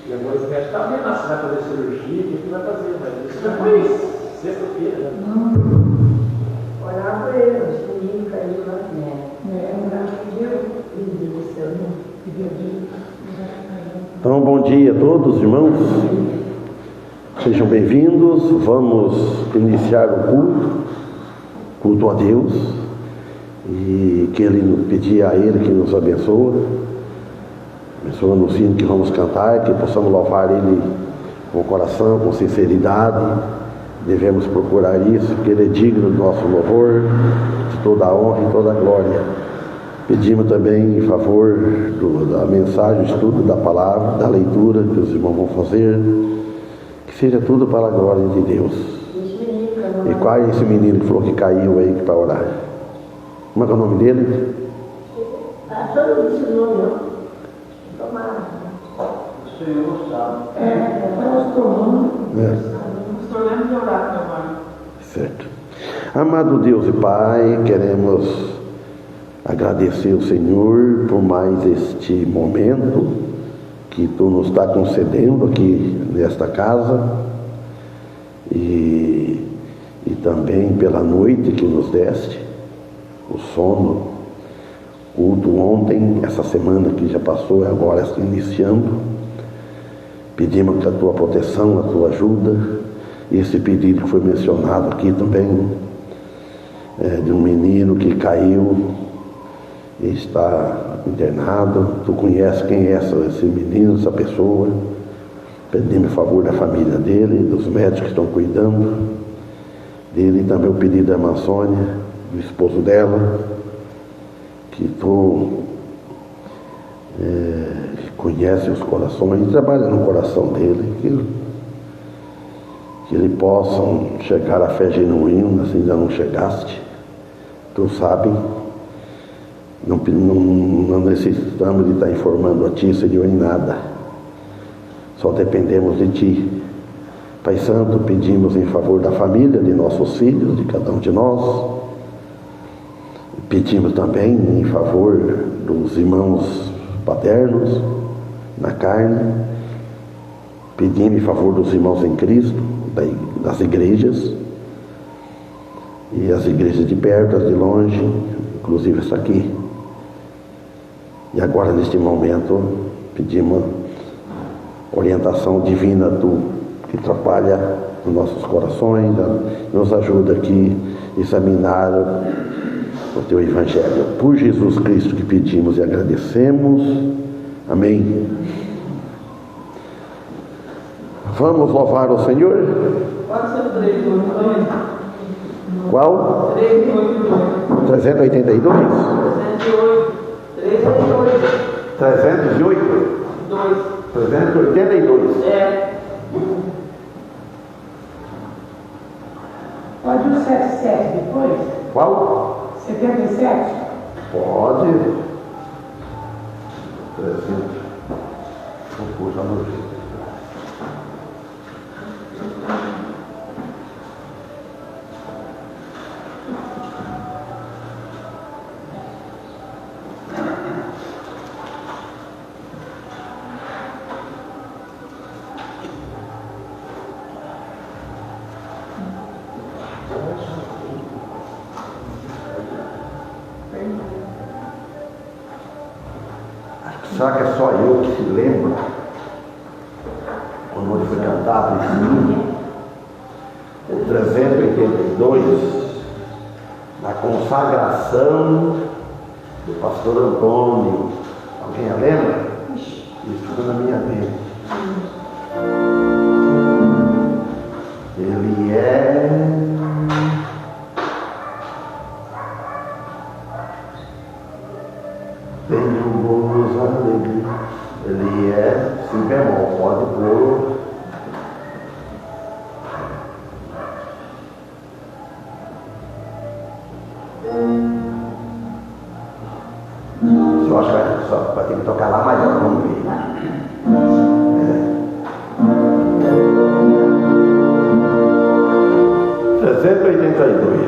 E agora os médicos estão vendo se vai fazer cirurgia, o que vai fazer, mas isso já foi sexta-feira, né? Olhar para ele, os meninos caíram lá dentro. Então, bom dia a todos, irmãos. Sejam bem-vindos. Vamos iniciar o culto a Deus. E que Ele pedir a Ele que nos abençoe. Abençoando o sino que vamos cantar, que possamos louvar Ele com coração, com sinceridade. Devemos procurar isso, porque Ele é digno do nosso louvor, de toda a honra e toda a glória. Pedimos também em favor da mensagem, do estudo da palavra, da leitura que os irmãos vão fazer, que seja tudo para a glória de Deus. E qual é esse menino que falou que caiu aí para orar? Como é que é o nome dele? Todo mundo disse o nome, não. Tomara. O Senhor sabe. Nós tomamos. Estou lendo de orar, meu pai. Certo. Amado Deus e Pai, queremos agradecer ao Senhor por mais este momento que Tu nos está concedendo aqui nesta casa e também pela noite que nos deste, o sono, culto ontem, essa semana que já passou e agora está iniciando. Pedimos a Tua proteção, a Tua ajuda. Esse pedido que foi mencionado aqui também, de um menino que caiu e está internado. Tu conhece quem é esse menino, essa pessoa. Pedimos a favor da família dele, dos médicos que estão cuidando dele. E também o pedido da irmã Sônia, do esposo dela, que Tu conhece os corações e trabalha no coração dele, que ele possam chegar à fé genuína, se ainda não chegaste. Tu sabes, não necessitamos de estar informando a Ti, Senhor, em nada. Só dependemos de Ti. Pai Santo, pedimos em favor da família, de nossos filhos, de cada um de nós. Pedimos também em favor dos irmãos paternos na carne. Pedimos em favor dos irmãos em Cristo, das igrejas, e as igrejas de perto, as de longe, inclusive essa aqui. E agora, neste momento, pedimos orientação divina Tu, que trabalha nos nossos corações, nos ajuda aqui a examinar o Teu Evangelho. Por Jesus Cristo que pedimos e agradecemos. Amém. Vamos louvar o Senhor? Pode ser 382. Qual? 382. 382? 308. 308? 2. 382. Pode o 77 depois? Qual? 77? Pode. 300. Vou puxar no jeito. Será que é só eu que se lembro quando foi cantado esse hino? O 382, na consagração do pastor Antônio. Alguém a lembra? Isso ficou na minha mente. Ele é... Tenho gozo, alegria. Ele é si bemol, pode pôr. Eu acho que só vai ter que tocar lá maior, vamos ver. 382.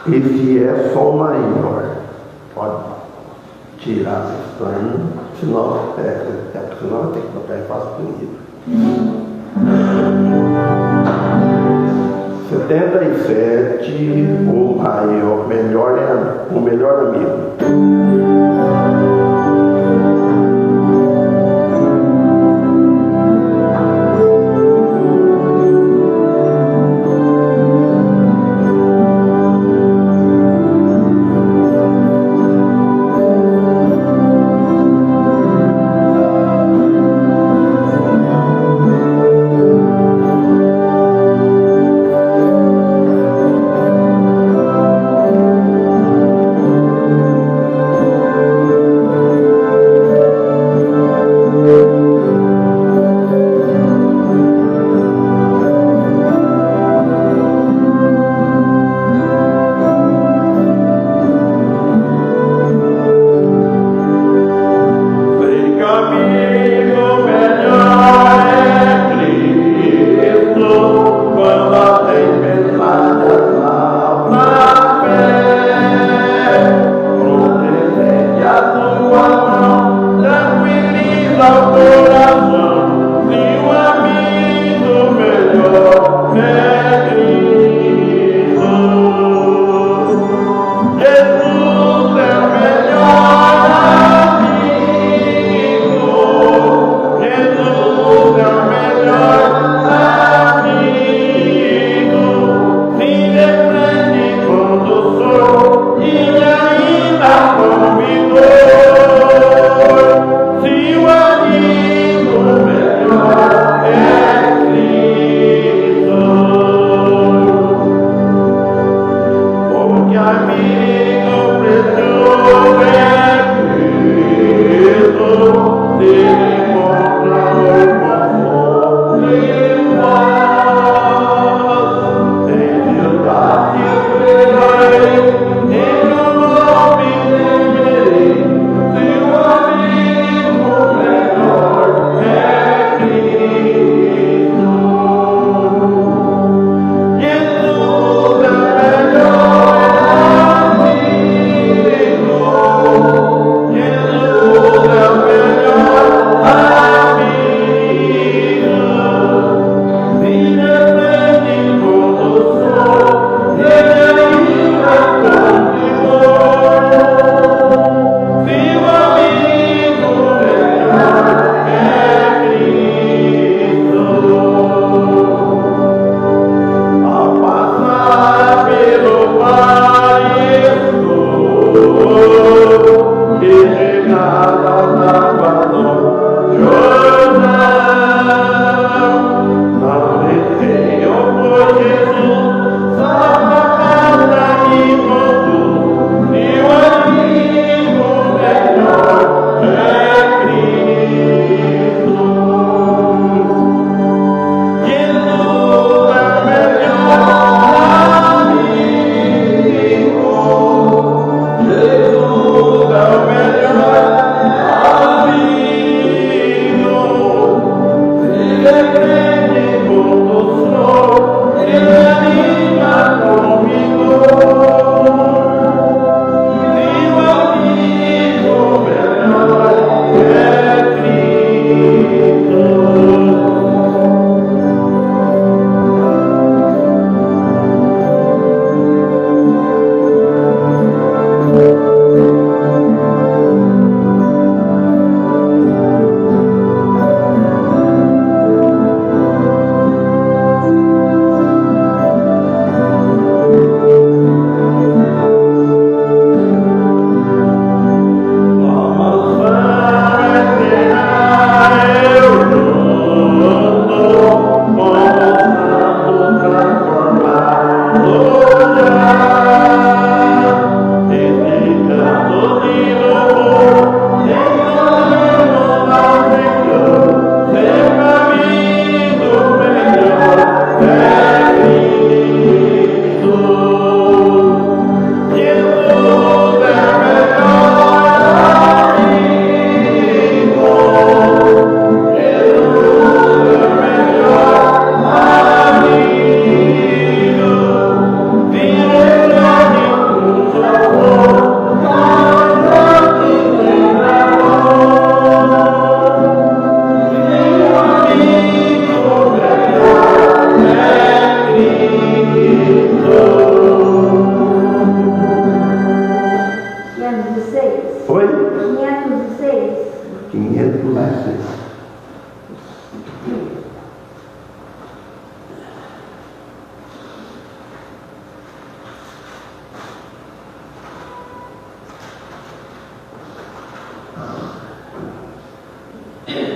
Esse é Sol maior. Pode tirar a pestana, senão senão tem que botar em Fá sustenido. 77, o maior, o melhor amigo.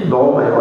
Dó maior.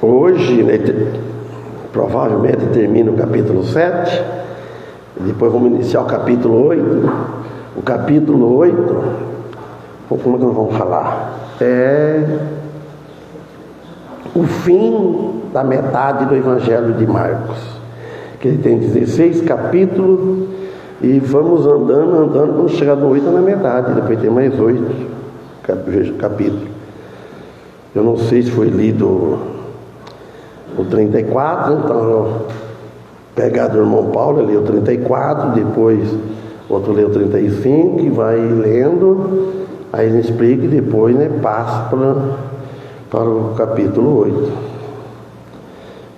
Hoje, né, provavelmente termina o capítulo 7, depois vamos iniciar o capítulo 8. O capítulo 8, como é que nós vamos falar? É o fim da metade do Evangelho de Marcos, que ele tem 16 capítulos, e vamos andando, quando chegar no 8 é na metade, depois tem mais 8 capítulos. Eu não sei se foi lido o 34, então eu pegar do irmão Paulo, ele leu o 34, depois outro leu o 35, e vai lendo, aí ele explica e depois, né, passa para o capítulo 8.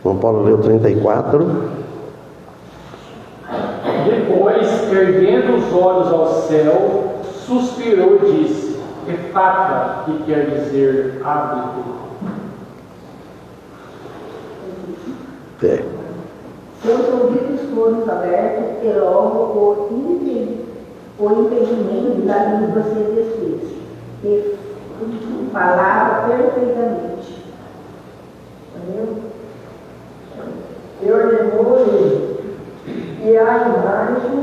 O irmão Paulo leu o 34. Depois, erguendo os olhos ao céu, suspirou e disse: Efata, que quer dizer abre-te. Seus ouvidos foram abertos e logo o impedimento da língua se desfez, e falava perfeitamente. Entendeu? E ordenou-lhe que a imagem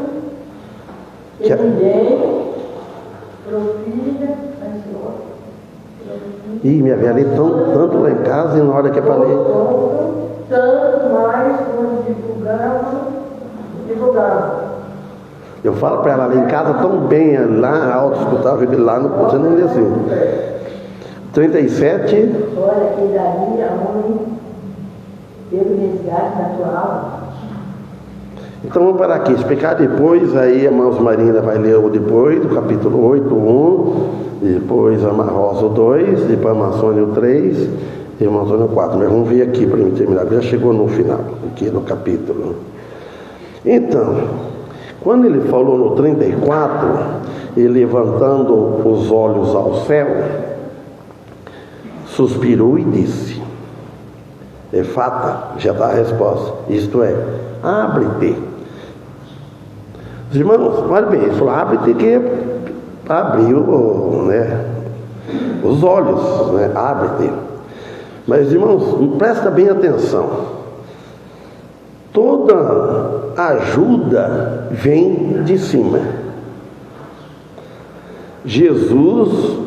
que ninguém profira a senhora. Ih, minha velha, lê tanto lá em casa e na hora que é para ler. Tanto mais quando divulgavam. Eu falo para ela lá em casa tão bem, lá alto, escutava ele lá, você não lê assim. 37. Olha, que daí a mãe teve resgate natural. Então vamos parar aqui, explicar depois, aí a irmã Marina vai ler o depois, do capítulo 8, 1, depois a irmã Rosa o 2, depois a irmã Sônia o 3, e a irmã Sônia o 4. Mas vamos ver aqui para mim terminar, já chegou no final, aqui no capítulo. Então, quando ele falou no 34, ele levantando os olhos ao céu, suspirou e disse: Efata, já está a resposta, isto é, abre-te. Os irmãos, olha bem, ele falou: abre-te, que abriu, né, os olhos, né, abre-te. Mas, irmãos, presta bem atenção. Toda ajuda vem de cima. Jesus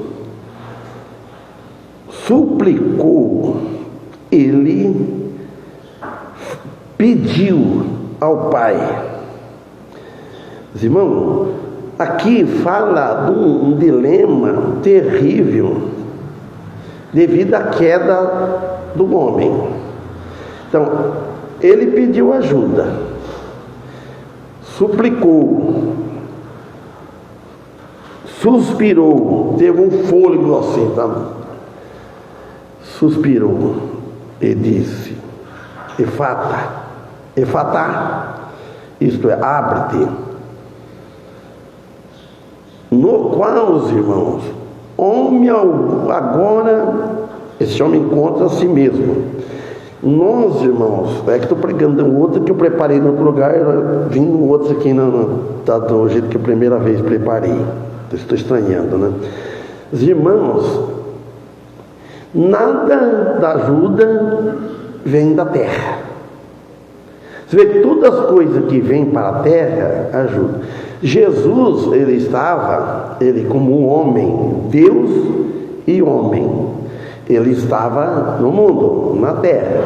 suplicou, ele pediu ao Pai. Irmão, aqui fala de um dilema terrível devido à queda do homem. Então, ele pediu ajuda, suplicou, suspirou, teve um fôlego assim, tá? suspirou e disse: Efatá, isto é, abre-te. No qual, os irmãos, homem agora, esse homem encontra a si mesmo. Nós, irmãos, é que estou pregando um outro que eu preparei no outro lugar, vim um outro aqui tá do jeito que a primeira vez preparei. Estou estranhando, né? Os irmãos, nada da ajuda vem da terra. Você vê que todas as coisas que vêm para a terra ajudam. Jesus, ele como um homem, Deus e homem, ele estava no mundo, na terra.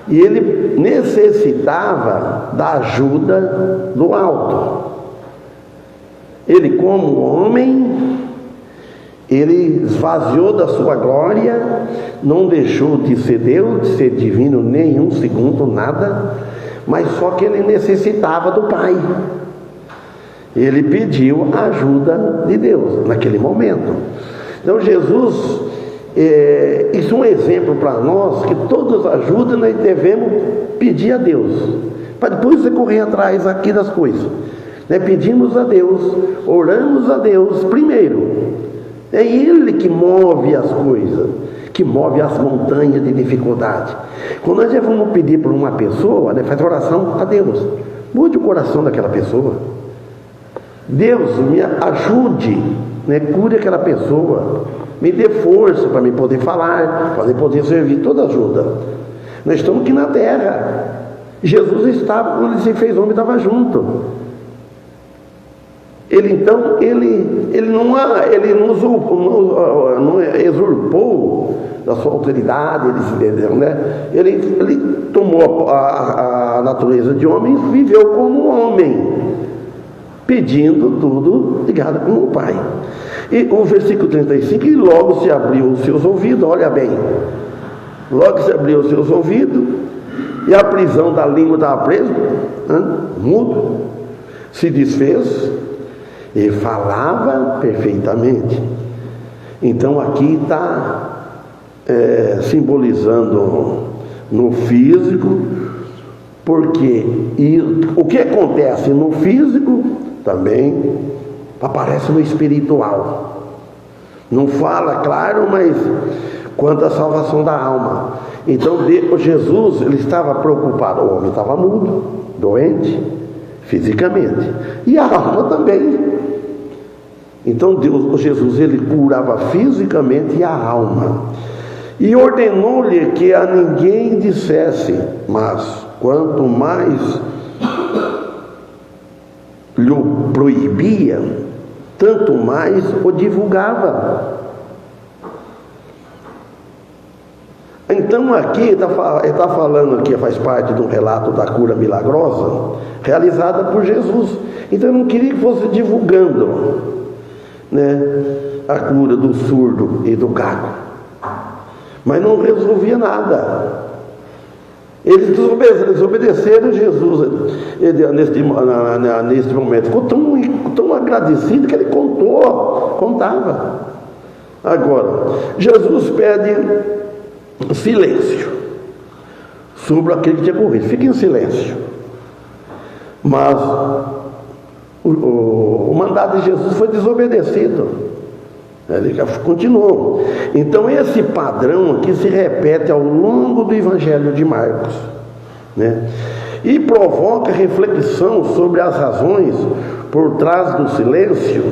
E ele necessitava da ajuda do alto. Ele, como homem, ele esvaziou da sua glória, não deixou de ser Deus, de ser divino nem um segundo, nada, mas só que ele necessitava do Pai. Ele pediu a ajuda de Deus naquele momento. Então Jesus, isso é um exemplo para nós, que todas as ajudas nós devemos pedir a Deus, para depois você correr atrás aqui das coisas. Pedimos a Deus, oramos a Deus primeiro. É Ele que move as coisas, que move as montanhas de dificuldade. Quando nós vamos pedir por uma pessoa, faz oração a Deus. Mude o coração daquela pessoa. Deus, me ajude, cure aquela pessoa. Me dê força para me poder falar, para me poder servir, toda ajuda. Nós estamos aqui na terra. Jesus estava, quando ele se fez homem, estava junto. Ele não exurpou da sua autoridade, ele tomou a natureza de homem e viveu como um homem, pedindo tudo ligado com o Pai. E o versículo 35, e logo se abriu os seus ouvidos, olha bem, logo se abriu os seus ouvidos, e a prisão da língua estava presa, mudo, se desfez, e falava perfeitamente. Então aqui está simbolizando no físico, porque o que acontece no físico também aparece no espiritual. Não fala, claro, mas quanto à salvação da alma. Então Jesus, ele estava preocupado, o homem estava mudo, doente fisicamente, e a alma também. Então Jesus, ele curava fisicamente e a alma, e ordenou-lhe que a ninguém dissesse, mas quanto mais lhe proibia, tanto mais o divulgava. Então aqui ele está falando que faz parte do relato da cura milagrosa realizada por Jesus. Então eu não queria que fosse divulgando a cura do surdo e do gago, mas não resolvia nada. Eles desobedeceram Jesus neste momento. Ficou tão agradecido que ele contava. Agora, Jesus pede silêncio sobre aquele que tinha corrido. Fique em silêncio. Mas o mandado de Jesus foi desobedecido. Ele continuou. Então esse padrão aqui se repete ao longo do Evangelho de Marcos, e provoca reflexão sobre as razões por trás do silêncio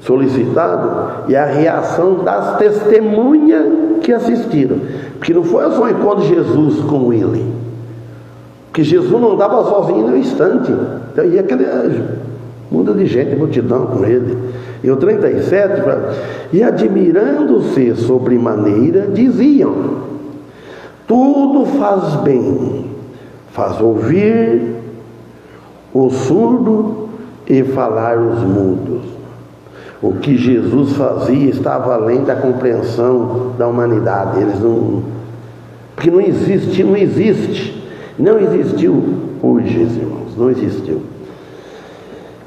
solicitado e a reação das testemunhas que assistiram. Porque não foi só o encontro de Jesus com ele, porque Jesus não andava sozinho no instante, então ia aquele mundo de gente, multidão com ele. E o 37, e admirando-se sobremaneira, diziam: tudo faz bem, faz ouvir o surdo e falar os mudos. O que Jesus fazia estava além da compreensão da humanidade. Eles não, porque não existiu hoje, irmãos, não existiu.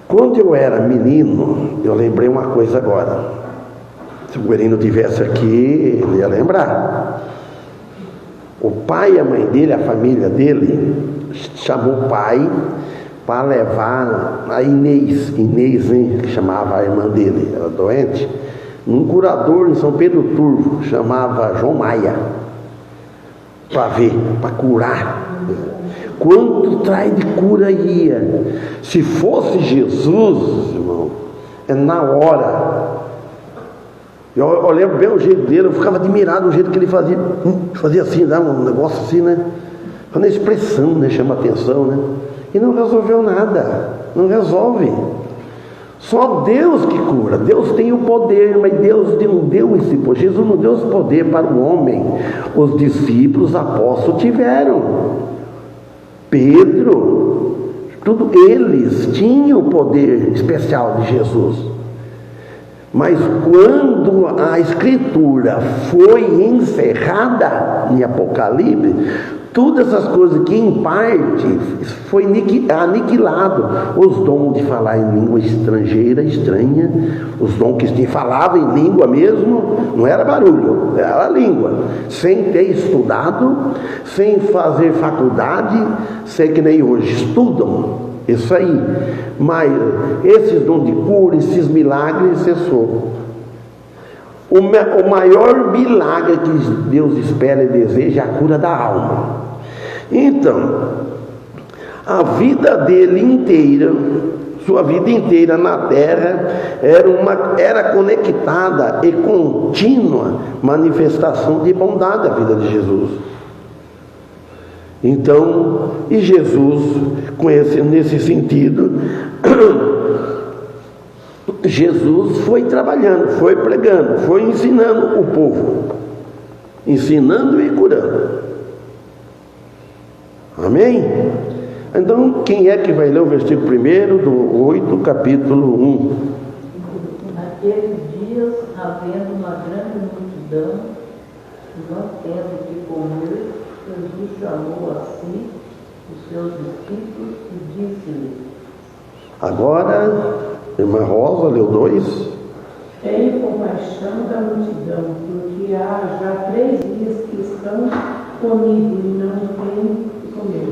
Quando eu era menino, eu lembrei uma coisa agora. Se o Guerino tivesse aqui, ele ia lembrar. O pai e a mãe dele, a família dele, chamou o pai para levar a Inês, né, que chamava a irmã dele, era doente, num curador em São Pedro Turvo, chamava João Maia, para ver, para curar. Quanto trai de cura ia? Se fosse Jesus, irmão, é na hora. Eu lembro bem o jeito dele, eu ficava admirado do jeito que ele fazia assim, dá um negócio assim, né? Quando a expressão, né, chama atenção, né? E não resolveu nada, não resolve. Só Deus que cura. Deus tem o poder, mas Deus não deu esse poder. Jesus não deu esse poder para o homem. Os discípulos, os apóstolos tiveram. Pedro, tudo eles tinham o poder especial de Jesus. Mas quando a Escritura foi encerrada em Apocalipse, todas essas coisas que em parte foi aniquilado. Os dons de falar em língua estrangeira, estranha, os dons que falavam em língua mesmo, não era barulho, era língua, sem ter estudado, sem fazer faculdade, sei que nem hoje estudam isso aí, mas esses dons de cura, esses milagres cessou. O maior milagre que Deus espera e deseja é a cura da alma. Então, a vida dele inteira, sua vida inteira na terra, era conectada e contínua manifestação de bondade da vida de Jesus. Então, e Jesus, nesse sentido, Jesus foi trabalhando, foi pregando, foi ensinando o povo, ensinando e curando. Amém? Então, quem é que vai ler o versículo 1 do 8, capítulo 1? Naqueles dias, havendo uma grande multidão, e não tendo o que comer, Jesus chamou a si os seus discípulos e disse-lhes: Agora, irmã Rosa, leu 2. Tenho compaixão da multidão, porque há já 3 dias que estão comigo e não têm o que comer.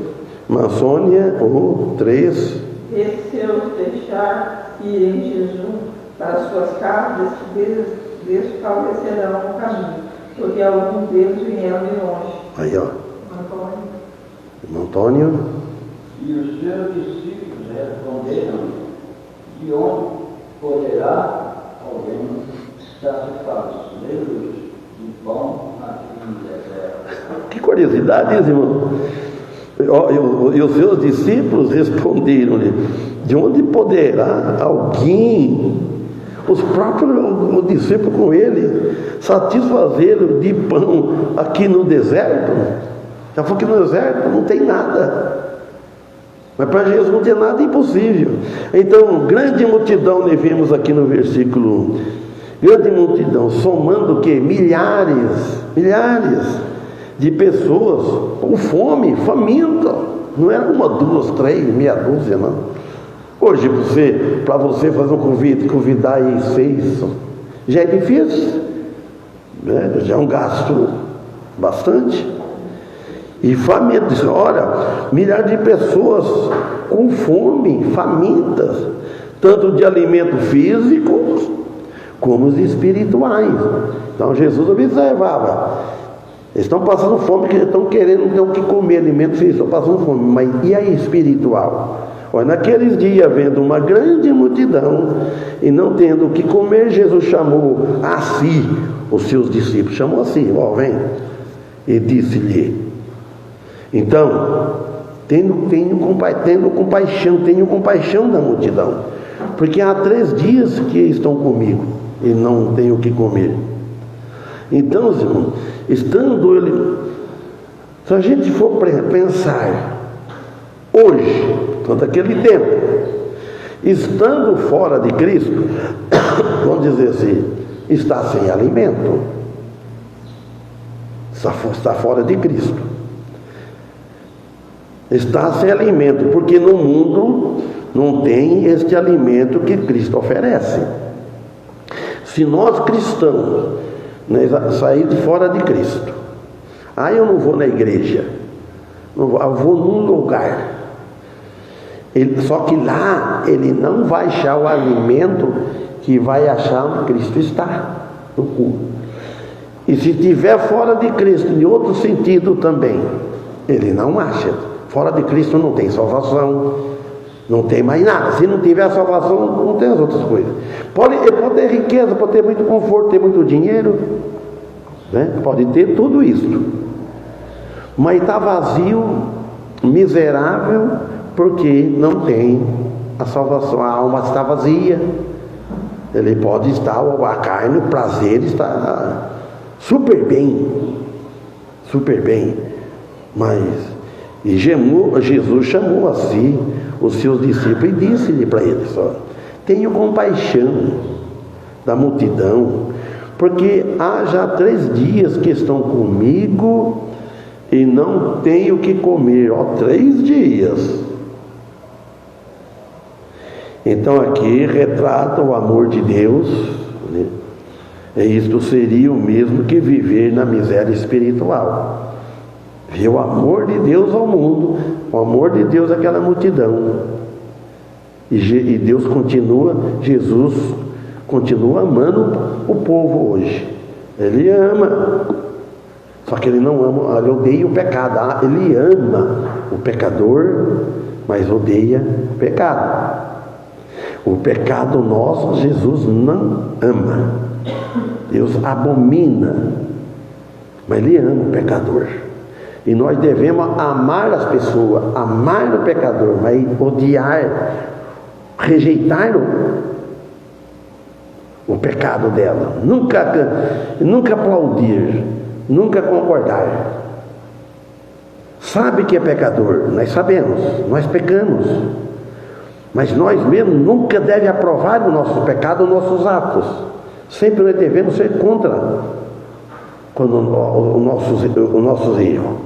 Irmã Sônia, o 3. Esse se eu deixar ir em jejum para suas casas, desfalecerão no caminho, porque alguns deles vieram de longe. Aí, ó. Irmão Antônio. E os seus discípulos responderam: de onde poderá alguém satisfazê-los de pão aqui no deserto? Que curiosidade, irmão. E os seus discípulos responderam-lhe: de onde poderá alguém, os próprios discípulos com ele, satisfazê-lo de pão aqui no deserto? Já falou que no deserto não tem nada. Mas para Jesus não tem nada impossível. Então, grande multidão, nós vimos aqui no versículo 1. Grande multidão, somando o quê? Milhares de pessoas com fome, faminta. Não era 1, 2, 3, meia dúzia, não. Hoje, para você fazer um convite, convidar aí 6, já é difícil, né? Já é um gasto bastante. E faminta, olha, milhares de pessoas com fome, famintas, tanto de alimento físico como os espirituais. Então Jesus observava: eles estão passando fome, porque estão querendo, não ter o que comer, alimento físico, estão passando fome, mas e a espiritual? Olha, naqueles dias, vendo uma grande multidão e não tendo o que comer, Jesus chamou a si os seus discípulos, chamou assim: ó, vem, e disse-lhe. Então, tenho compaixão da multidão, porque há 3 dias que estão comigo e não tenho o que comer. Então, irmão, estando ele, se a gente for pensar hoje, quanto aquele tempo, estando fora de Cristo, vamos dizer assim, está sem alimento, está fora de Cristo. Está sem alimento, porque no mundo não tem este alimento que Cristo oferece. Se nós cristãos, né, sair de fora de Cristo, eu não vou na igreja, não vou, eu vou num lugar. Só que lá ele não vai achar o alimento que vai achar onde Cristo está, no culto. E se estiver fora de Cristo, em outro sentido também, ele não acha. Fora de Cristo não tem salvação, não tem mais nada. Se não tiver salvação, não tem as outras coisas. Ele pode ter riqueza, pode ter muito conforto, ter muito dinheiro, né? Pode ter tudo isso, mas está vazio, miserável, porque não tem a salvação. A alma está vazia. Ele pode estar, a carne, o prazer está super bem, mas Jesus chamou a si os seus discípulos e disse-lhe para eles: tenho compaixão da multidão, porque há já 3 dias que estão comigo e não tenho o que comer. 3 dias. Então aqui retrata o amor de Deus, né? E isto seria o mesmo que viver na miséria espiritual. Ver o amor de Deus ao mundo, o amor de Deus àquela multidão. E Jesus continua amando o povo hoje. Ele ama. Só que ele não ama, ele odeia o pecado. Ele ama o pecador, mas odeia o pecado. O pecado nosso, Jesus não ama. Deus abomina, mas Ele ama o pecador. E nós devemos amar as pessoas, amar o pecador, mas odiar, rejeitar o pecado dela. Nunca aplaudir, nunca concordar. Sabe que é pecador, nós sabemos, nós pecamos. Mas nós mesmos nunca devemos aprovar o nosso pecado, os nossos atos. Sempre nós devemos ser contra os nossos erros.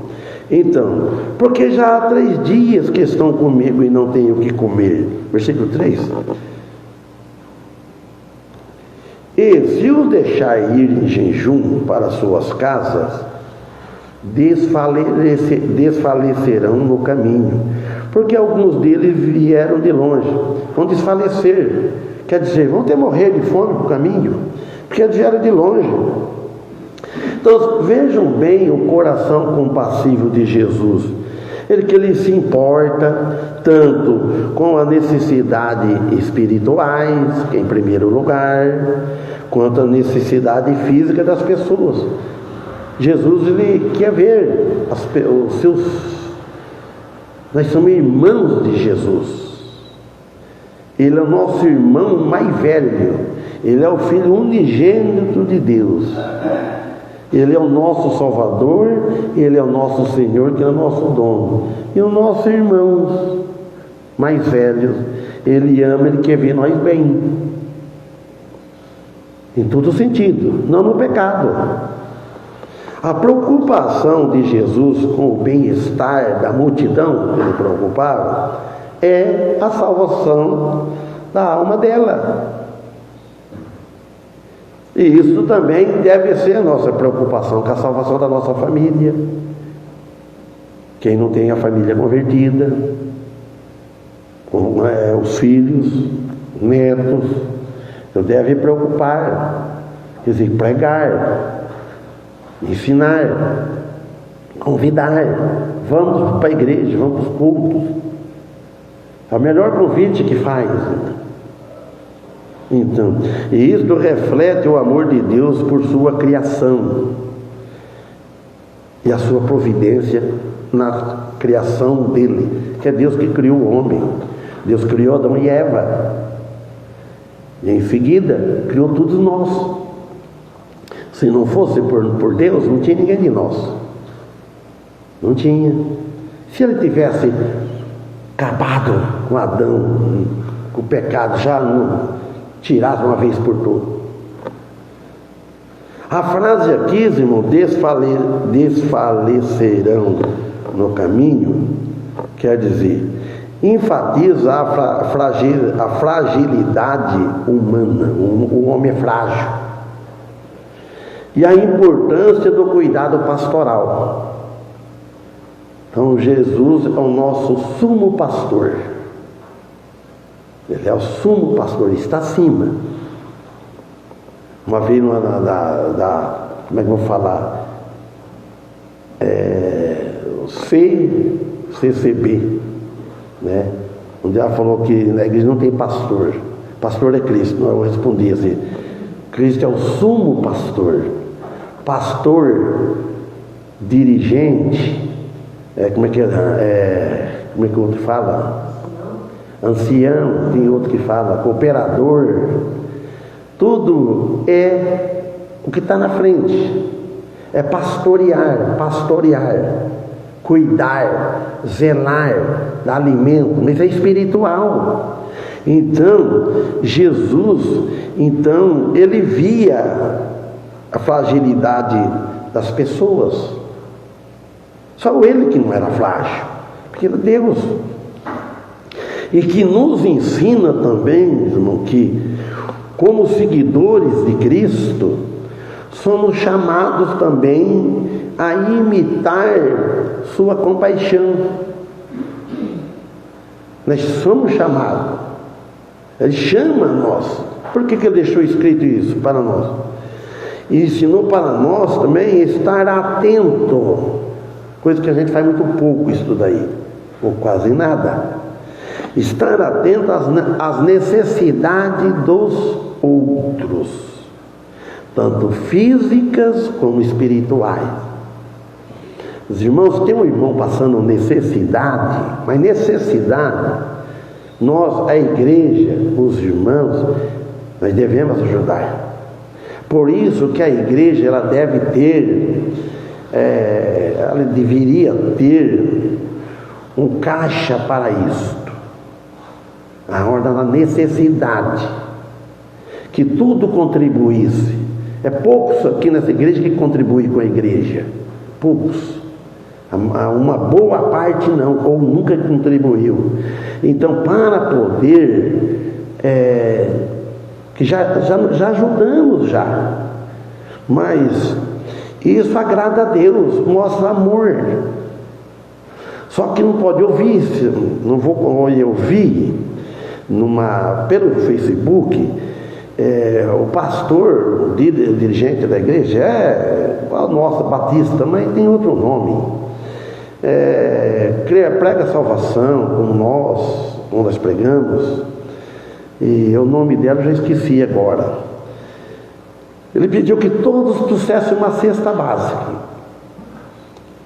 Então, porque já há 3 dias que estão comigo e não tenho o que comer. Versículo 3. E se os deixar ir em jejum para suas casas, desfalecerão no caminho, porque alguns deles vieram de longe, vão desfalecer, quer dizer, vão ter morrer de fome no caminho, porque eles vieram de longe. Então vejam bem o coração compassivo de Jesus, que ele se importa tanto com as necessidades espirituais, que é em primeiro lugar, quanto a necessidade física das pessoas. Jesus, ele quer ver os seus. Nós somos irmãos de Jesus. Ele é o nosso irmão mais velho. Ele é o Filho unigênito de Deus. Ele é o nosso Salvador. Ele é o nosso Senhor, que é o nosso dono. E os nossos irmãos mais velhos, Ele ama, Ele quer ver nós bem. Em todo sentido, não no pecado. A preocupação de Jesus com o bem-estar da multidão que ele preocupava é a salvação da alma dela. E isso também deve ser a nossa preocupação com a salvação da nossa família. Quem não tem a família convertida, os filhos, netos, então deve preocupar, quer dizer, pregar, ensinar, convidar, vamos para a igreja, vamos para os cultos. É o melhor convite que faz. Então, e isso reflete o amor de Deus por sua criação e a sua providência na criação dele, que é Deus que criou o homem. Deus criou Adão e Eva, e em seguida criou todos nós. Se não fosse por Deus, não tinha ninguém de nós. Não tinha. Se ele tivesse acabado com Adão, com o pecado, já não tirasse uma vez por todas. A frase aqui, irmão, desfalecerão no caminho, quer dizer, enfatiza a fragilidade humana. O homem é frágil. E a importância do cuidado pastoral. Então Jesus é o nosso sumo pastor. Ele é o sumo pastor, ele está acima. Uma vez como é que eu vou falar? CCB, né? Onde ela falou que na igreja não tem pastor. Pastor é Cristo. Eu respondi assim: Cristo é o sumo pastor. Pastor, dirigente, como é que o outro fala? Ancião, tem outro que fala, cooperador. Tudo é o que está na frente. É pastorear, cuidar, zelar, dar alimento, mas é espiritual. Então, Jesus, ele via a fragilidade das pessoas. Só ele que não era frágil, porque era Deus. E que nos ensina também, irmão, que como seguidores de Cristo, somos chamados também a imitar sua compaixão. Nós somos chamados. Ele chama nós. Por que ele deixou escrito isso para nós? E ensinou para nós também estar atento. Coisa que a gente faz muito pouco isso daí, ou quase nada. Estar atento às necessidades dos outros, tanto físicas como espirituais. Os irmãos, tem um irmão passando necessidade, mas necessidade, nós, a igreja, os irmãos, nós devemos ajudar. Por isso que a igreja, ela deve ter, ela deveria ter um caixa para isto, a ordem da necessidade, que tudo contribuísse. É poucos aqui nessa igreja que contribuem com a igreja, poucos. Uma boa parte não, ou nunca contribuiu. Então, para poder, que já ajudamos já, mas isso agrada a Deus, mostra amor. Só que não pode ouvir, não vou ouvir pelo Facebook, o pastor, o dirigente da igreja, a nossa Batista, mas tem outro nome. Prega salvação, como nós pregamos, e o nome dela eu já esqueci agora. Ele pediu que todos trouxessem uma cesta básica,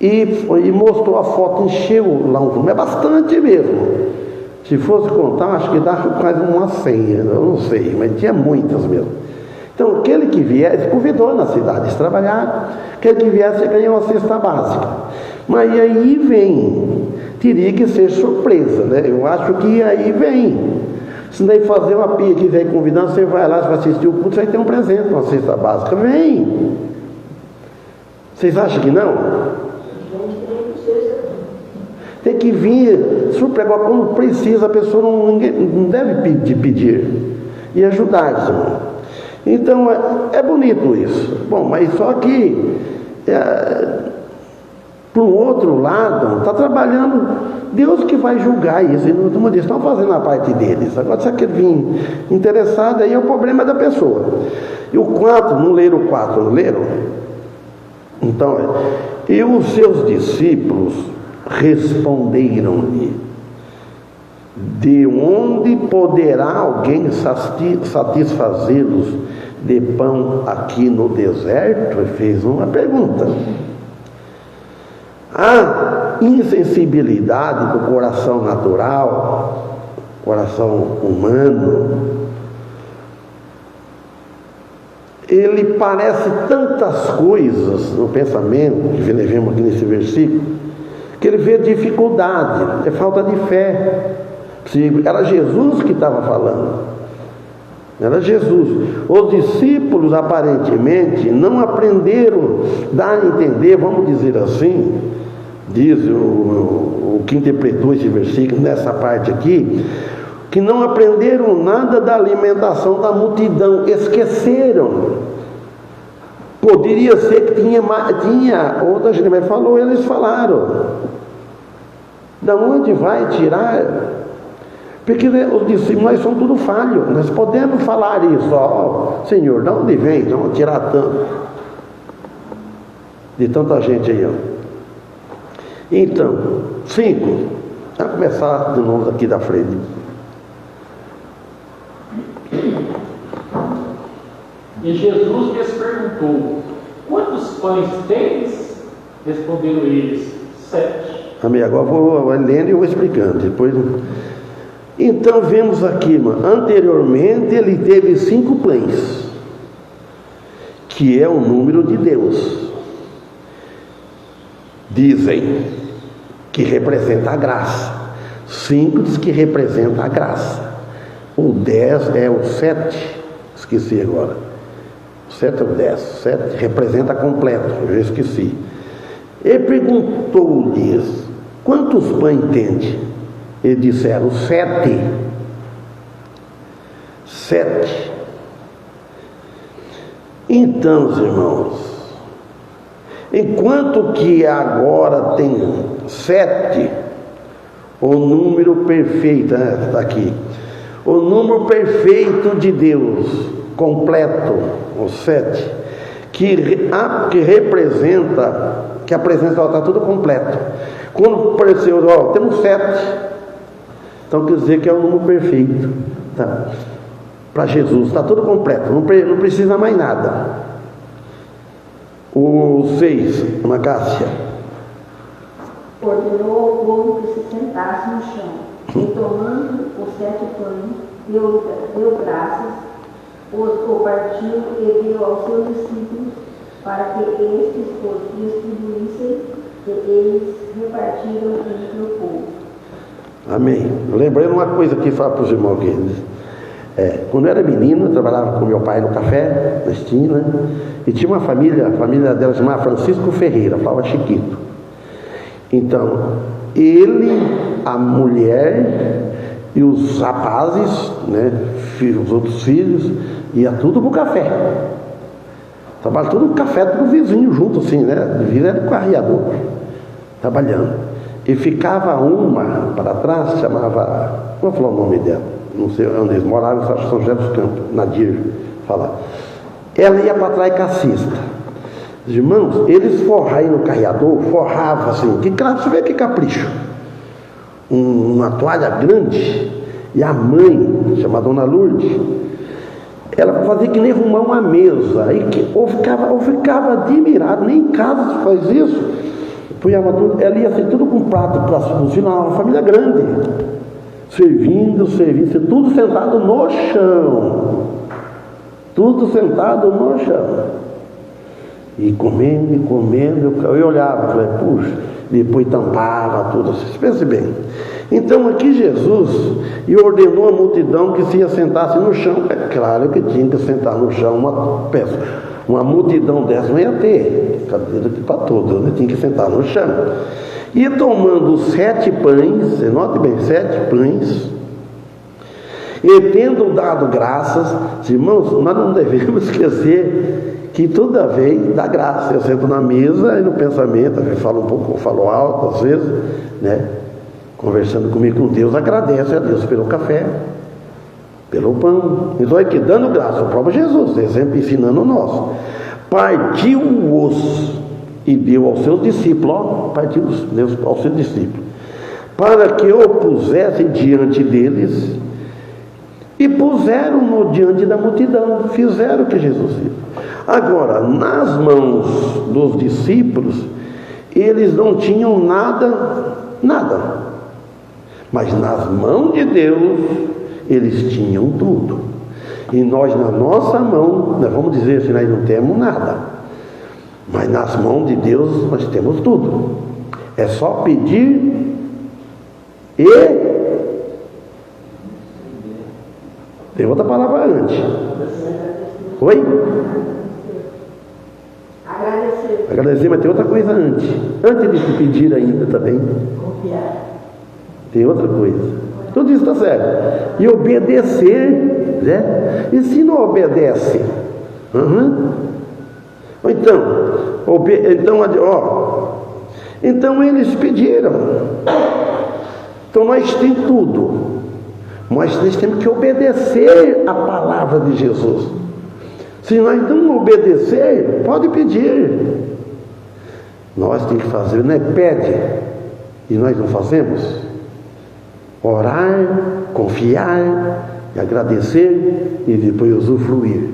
e mostrou a foto, encheu lá é bastante mesmo. Se fosse contar, acho que dá quase uma 100, eu não sei, mas tinha muitas mesmo. Então, aquele que viesse, convidou na cidade de trabalhar, aquele que viesse ganhar uma cesta básica. Mas aí teria que ser surpresa, né? Eu acho que aí vem. Se nem fazer uma pia que vem convidando, você vai lá, você vai assistir o culto, você vai ter um presente, uma cesta básica. Vem! Vocês acham que não? Tem que vir, surpreender como precisa, a pessoa não deve pedir e ajudar, irmão. Então, é bonito isso. Bom, mas só que, por outro lado, está trabalhando, Deus que vai julgar isso. Eles estão fazendo a parte deles. Agora, se aquele vir interessado, aí é o problema da pessoa. E o 4, não leram o 4, não leram? Então, e os seus discípulos responderam-lhe: de onde poderá alguém satisfazê-los de pão aqui no deserto? Ele fez uma pergunta. A insensibilidade do coração natural, coração humano, ele parece tantas coisas no pensamento, que vemos aqui nesse versículo, que ele vê dificuldade, é falta de fé. Era Jesus que estava falando. Era Jesus. Os discípulos aparentemente não aprenderam a dar a entender, vamos dizer assim, diz o que interpretou esse versículo nessa parte aqui, que não aprenderam nada da alimentação da multidão, esqueceram. Poderia ser que tinha outra gente falou, eles falaram. Da onde vai tirar? Porque os discípulos, nós somos tudo falho, nós podemos falar isso, Senhor, de onde vem? Não tirar tanto de tanta gente aí, Então, 5. Vamos começar de novo aqui da frente. E Jesus lhes perguntou: quantos pães tens? Responderam eles: 7. Amém. Agora vou lendo e vou explicando. Depois. Então vemos aqui, anteriormente ele teve 5 pães, que é o número de Deus. Dizem que representa a graça. 5 diz que representa a graça. O 10 é o 7. Esqueci agora. O 7 é o 10. 7 representa completo. Eu esqueci. Ele perguntou-lhes: quantos pães tende? Eles disseram: 7. 7. Então, irmãos, enquanto que agora tem 7, o número perfeito, está aqui, o número perfeito de Deus, completo, o 7, que representa, que a presença está tudo completo. Quando apareceu, temos 7, então quer dizer que é o número perfeito, tá? Para Jesus, está tudo completo, não precisa mais nada. O 6, Macácia. Ordenou ao povo que se sentasse no chão, e tomando os 7 pães, deu graças, os partiu e deu aos seus discípulos, para que estes os distribuíssem, e eles repartiram entre o povo. Amém. Lembrando uma coisa que fala para os irmãos aqui. Quando eu era menino, eu trabalhava com meu pai no café, na esquina, e tinha uma família, a família dela chamava Francisco Ferreira, falava Chiquito. Então, ele, a mulher e os rapazes, né, os outros filhos, ia tudo pro café. Trabalhava tudo no café, tudo vizinho junto, assim, né? Vizinho era do carreador, trabalhando. E ficava uma para trás, chamava, como falar o nome dela? Não sei onde eles moravam, acho que São José dos Campos, Nadir, fala. Ela ia para trás com a cesta. Os irmãos, eles forravam no carreador, forravam assim, você vê que capricho. Uma toalha grande, e a mãe, chamada Dona Lourdes, ela fazia que nem arrumar uma mesa, ou ficava admirado, nem em casa se faz isso. Ela ia assim, tudo com prato para os final, uma família grande. Servindo, tudo sentado no chão. Tudo sentado no chão. E comendo, eu olhava, falei, puxa, depois tampava tudo, vocês pensem bem. Então aqui Jesus ordenou a multidão que se assentasse no chão. É claro que tinha que sentar no chão uma multidão dessa não ia ter cadeira para todos, né? Tinha que sentar no chão. E tomando 7 pães, você note bem, 7 pães, e tendo dado graças, irmãos, nós não devemos esquecer que toda vez dá graça. Eu sento na mesa e no pensamento, eu falo alto às vezes, né? Conversando comigo com Deus, agradece a Deus pelo café, pelo pão. Então aqui, dando graça ao próprio Jesus, exemplo ensinando o nosso. Partiu-os e deu aos seus discípulos, aos seus discípulos, para que o pusessem diante deles, e puseram-no diante da multidão, fizeram o que Jesus fez. Agora, nas mãos dos discípulos, eles não tinham nada, mas nas mãos de Deus, eles tinham tudo. E nós, na nossa mão, nós vamos dizer assim, nós não temos nada, mas nas mãos de Deus nós temos tudo. É só pedir e... Tem outra palavra antes. Oi? Agradecer. Agradecer, mas tem outra coisa antes. Antes de te pedir ainda também. Confiar. Tem outra coisa. Tudo isso está certo. E obedecer, né? E se não obedece? Então eles pediram. Então nós temos tudo. Mas nós temos que obedecer a palavra de Jesus. Se nós não obedecer, pode pedir. Nós temos que fazer, né? Pede. E nós não fazemos. Orar, confiar, agradecer e depois usufruir.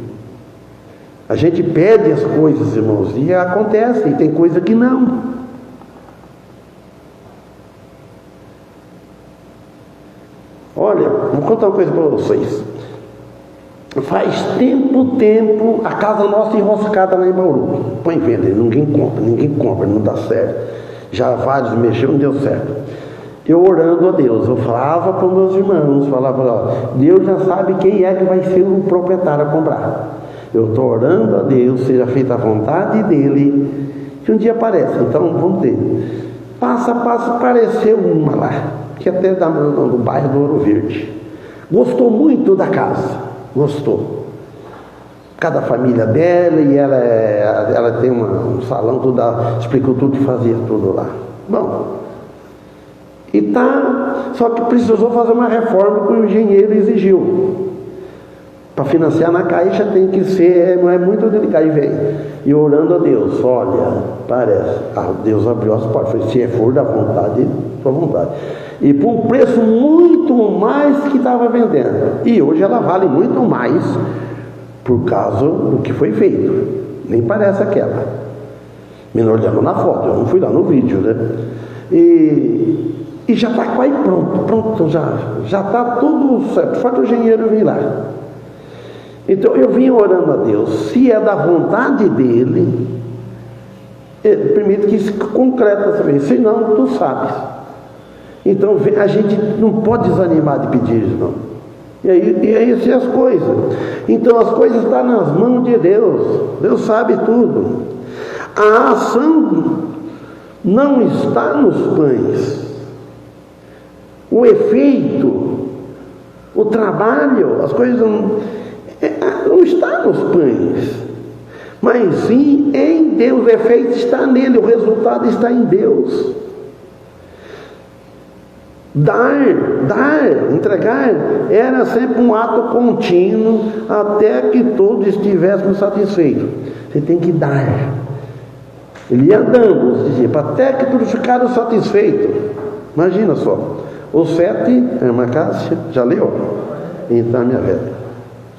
A gente pede as coisas, irmãos, e acontece, e tem coisa que não. Olha, vou contar uma coisa para vocês. Faz tempo, a casa nossa enroscada lá em Bauru. Põe em venda, ninguém compra, não dá certo. Já vários mexeram, não deu certo. Eu orando a Deus, eu falava para os meus irmãos, Deus já sabe quem é que vai ser o proprietário a comprar. Eu estou orando a Deus, seja feita a vontade dele, que um dia aparece. Então vamos ver. Passa, apareceu uma lá, que até do bairro do Ouro Verde. Gostou muito da casa. Gostou. Cada família dela, e ela tem um salão, explicou tudo que fazia tudo lá. Bom, só que precisou fazer uma reforma que o engenheiro exigiu. Para financiar na Caixa tem que ser, não é muito delicado, e vem. E orando a Deus, olha, parece, Deus abriu as portas, falei, se for da vontade, sua vontade. E por um preço muito mais que estava vendendo. E hoje ela vale muito mais por causa do que foi feito. Nem parece aquela. Me olhando na foto, eu não fui lá no vídeo, né? E já está quase pronto, já está tudo certo. Falta o engenheiro vir lá. Então eu vim orando a Deus, se é da vontade dele, permite que isso concreta também, senão tu sabes. Então a gente não pode desanimar de pedir, não. E aí assim as coisas. Então as coisas estão nas mãos de Deus. Deus sabe tudo. A ação não está nos pães. O efeito, o trabalho, as coisas não está nos pães. Mas sim em Deus. O efeito está nele, o resultado está em Deus. Dar, entregar, era sempre um ato contínuo até que todos estivéssemos satisfeitos. Você tem que dar. Ele ia dando, até que todos ficaram satisfeitos. Imagina só. O 7, a irmã Cássia, já leu? Então, minha velha.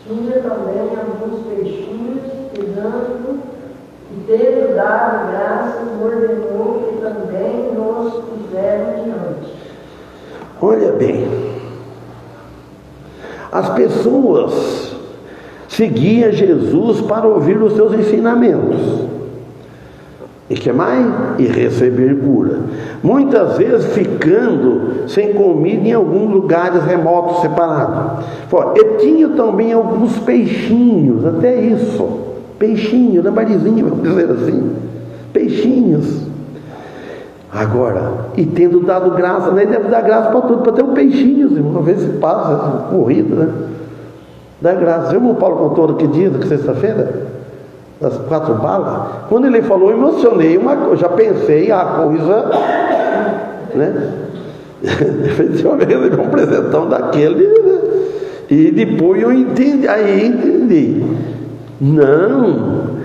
Tinha também alguns peixinhos, pisando, e tendo dado graças, ordenou que também nos puseram diante. Olha bem, as pessoas seguiam Jesus para ouvir os seus ensinamentos. E que mais? E receber cura. Muitas vezes ficando sem comida em alguns lugares remotos, separados. E tinha também alguns peixinhos, até isso. Peixinhos, na barizinha, vamos dizer assim. Peixinhos. Agora, e tendo dado graça, né? Deve dar graça para tudo, para ter um peixinho, irmão, uma vez se passa, corrida, né? Dá graça. Viu o irmão Paulo contou que dia, que sexta-feira? Das 4 balas? Quando ele falou, eu emocionei, já pensei, a coisa, né? Efetivamente, ele foi um presentão daquele, né? E depois eu entendi. Não.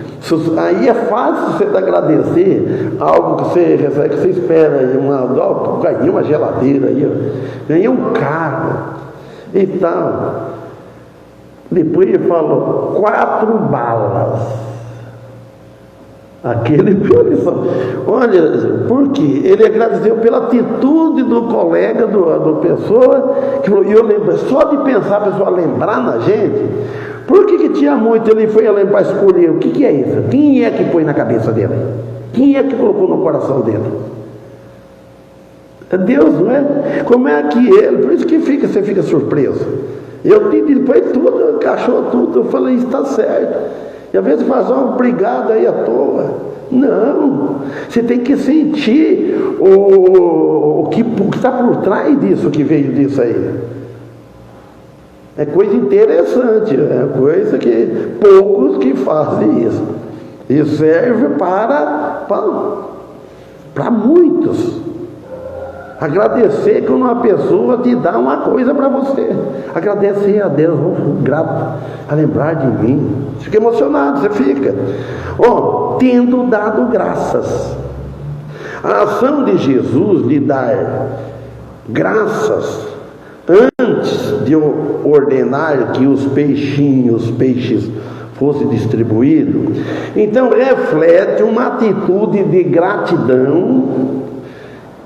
Aí é fácil você agradecer algo que você recebe, que você espera, ganhei uma geladeira, ganhei um carro e tal. Depois ele falou 4 balas. Aquele, olha, por quê? Ele agradeceu pela atitude do colega, do pessoa, que falou, e eu lembro, só de pensar a pessoa lembrar na gente. Por que tinha muito? Ele foi para escolher. O que é isso? Quem é que põe na cabeça dele? Quem é que colocou no coração dele? É Deus, não é? Como é que ele? Por isso que você fica surpreso. Eu depois tudo, encaixou tudo. Eu falei, está certo. E às vezes faz obrigado aí à toa. Não, você tem que sentir o que está por trás disso, que veio disso aí. É coisa interessante, é coisa que poucos que fazem isso. E serve para muitos. Agradecer quando uma pessoa te dá uma coisa para você. Agradecer a Deus, grato a lembrar de mim. Fica emocionado, você fica. Tendo dado graças. A ação de Jesus de dar graças antes de ordenar que os peixes fossem distribuídos, então reflete uma atitude de gratidão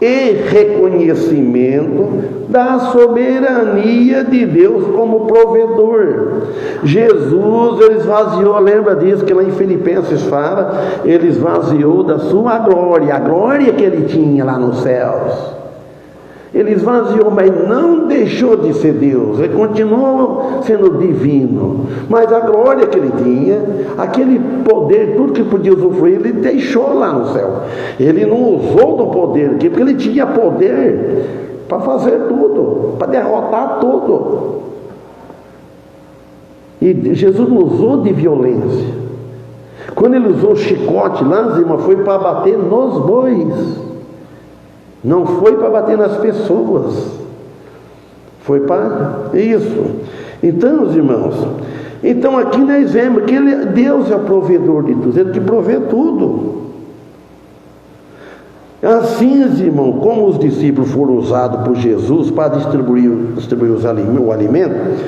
e reconhecimento da soberania de Deus como provedor. Jesus, ele esvaziou, lembra disso que lá em Filipenses fala, ele esvaziou da sua glória, a glória que ele tinha lá nos céus. Ele esvaziou, mas não deixou de ser Deus, ele continuou sendo divino, mas a glória que ele tinha, aquele poder, tudo que podia usufruir, ele deixou lá no céu. Ele não usou do poder aqui, porque ele tinha poder para fazer tudo, para derrotar tudo. E Jesus não usou de violência. Quando ele usou o chicote lá, irmãos, foi para bater nos bois. Não foi para bater nas pessoas, foi para isso. Então, os irmãos, aqui nós vemos que Deus é o provedor de tudo, Ele que provê tudo. Assim, irmãos, como os discípulos foram usados por Jesus para distribuir o alimento,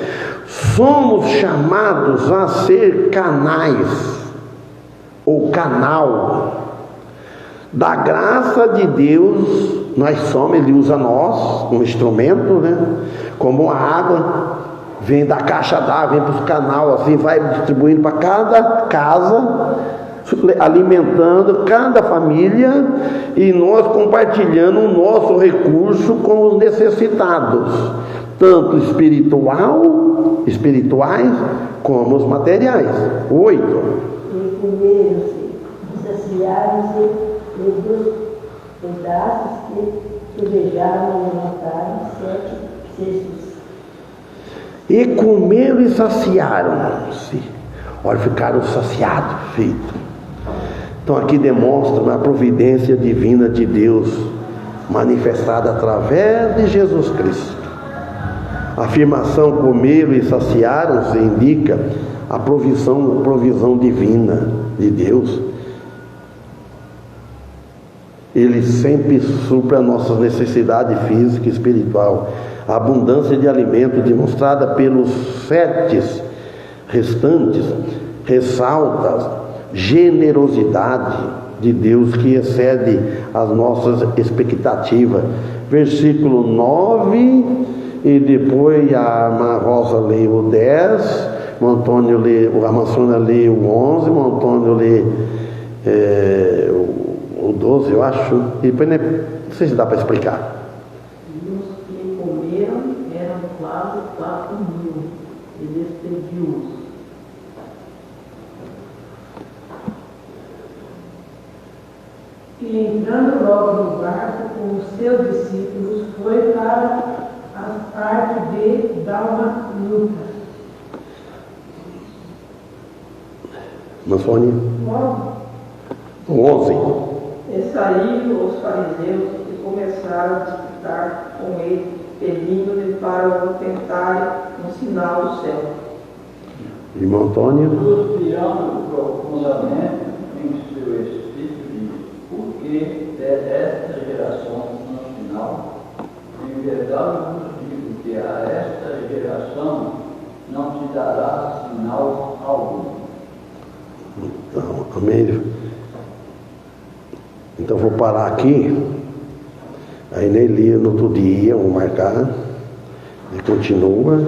somos chamados a ser canais, ou canal, da graça de Deus. Nós somos, Ele usa nós como instrumento, né? Como a água vem da caixa d'água, vem para os canal, assim, vai distribuindo para cada casa, alimentando cada família, e nós compartilhando o nosso recurso com os necessitados, tanto espirituais como os materiais. 8. E comeram-se, saciaram-se dos pedaços que desejaram levantaram 7 cestos. E comeram e saciaram-se. Olha, ficaram saciados, filho. Então aqui demonstra a providência divina de Deus, manifestada através de Jesus Cristo. A afirmação comeram e saciaram-se indica a provisão divina de Deus. Ele sempre supra a nossa necessidade física e espiritual. A abundância de alimento demonstrada pelos 7 restantes ressalta a generosidade de Deus que excede as nossas expectativas. Versículo 9, e depois a Irmã Rosa lê o 10, o Antônio lê, a Mansona lê o 11, o Antônio lê o 12, eu acho, e depois não sei se dá para explicar. E os que comeram eram quase 4.000, e despediu-os. E entrando logo no barco com os seus discípulos, foi para a parte de Dalmanuta. Mansone? Logo, 11. E saíram os fariseus e começaram a disputar com ele, pedindo-lhe para o tentarem um sinal do céu. Irmão Antônio? Suspirando profundamente em seu espírito, diz: por que desta geração no final? Em verdade vos digo que a esta geração não te dará sinal algum. Então, amém. Então vou parar aqui. Aí nem li no outro dia, vou marcar. E continua.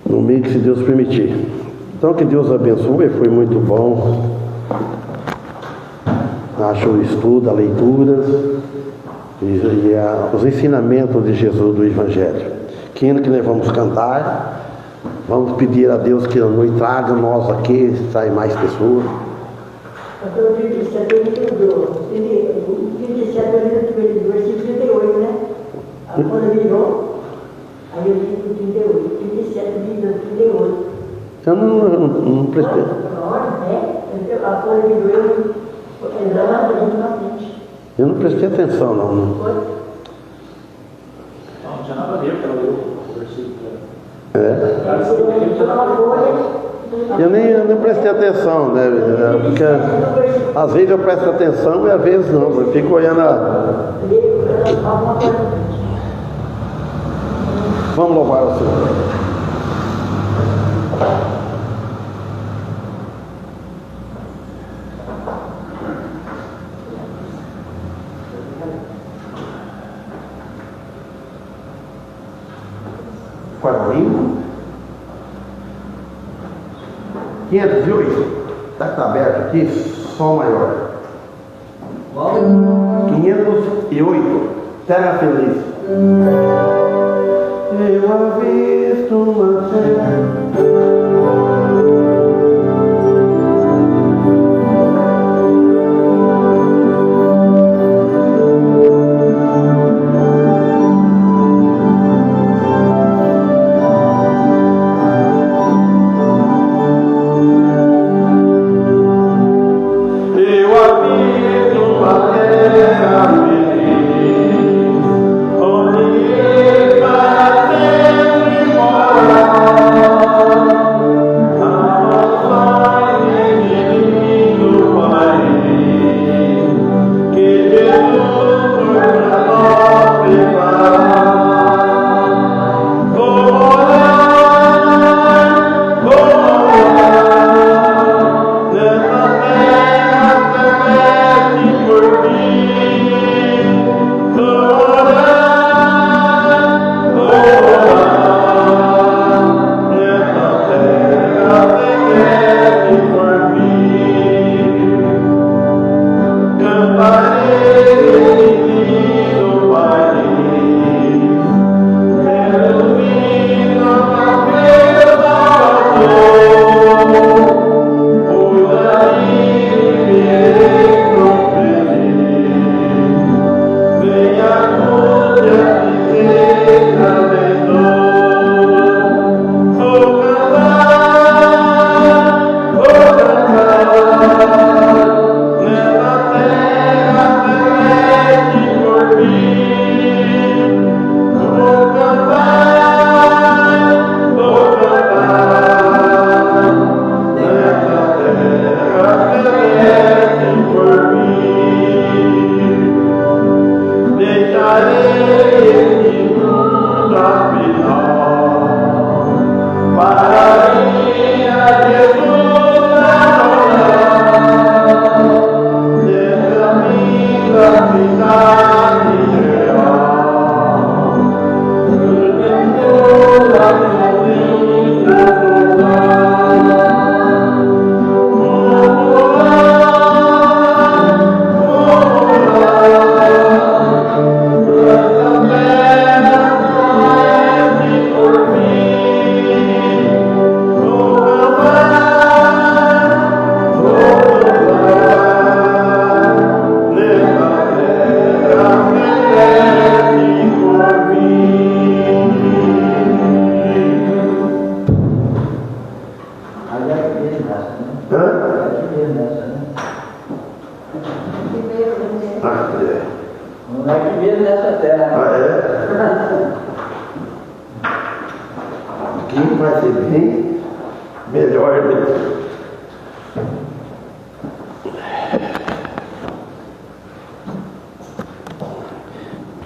No meio que, se Deus permitir. Então que Deus abençoe, foi muito bom. Acho o estudo, a leitura e os ensinamentos de Jesus do Evangelho. que hino que nós vamos cantar. Vamos pedir a Deus que nos traga nós aqui, sai mais pessoas. Então, o 37 ele mudou. O 37 ele do versículo 38, né? A folha virou, aí eu fico com 38. 37 diz 38. Eu não prestei. A folha virou, exatamente na frente. Eu não prestei atenção, não. Não tinha nada a ver para ler o versículo. Eu nem prestei atenção, né? Porque às vezes eu presto atenção e às vezes não. Eu fico olhando a... Vamos louvar o Senhor. Quadrinho 508. Está aberto aqui, Sol maior. 508. Terra feliz. Eu avisto uma terra.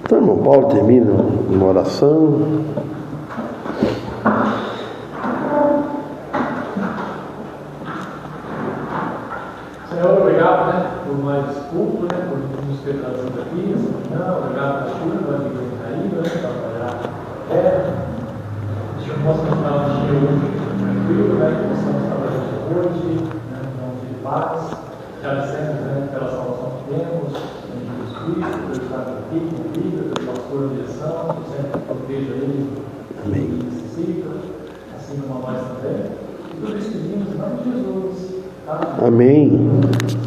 Então, irmão Paulo termina uma oração. Senhor, obrigado, por mais culto, por nos ter trazido aqui essa manhã. Obrigado pela chuva que vem caída, para trabalhar a terra. Que o Senhor possa nos dar um dia hoje tranquilo, que possamos trabalhar hoje, em nome de paz. Já dissemos pela salvação que temos, em Jesus Cristo, por estar aqui, com a vida, pelo pastor de direção, que sempre proteja ele Amém. que necessitam, assim como a nós também. E tudo isso pedimos em nome de Jesus. Amém. Amém.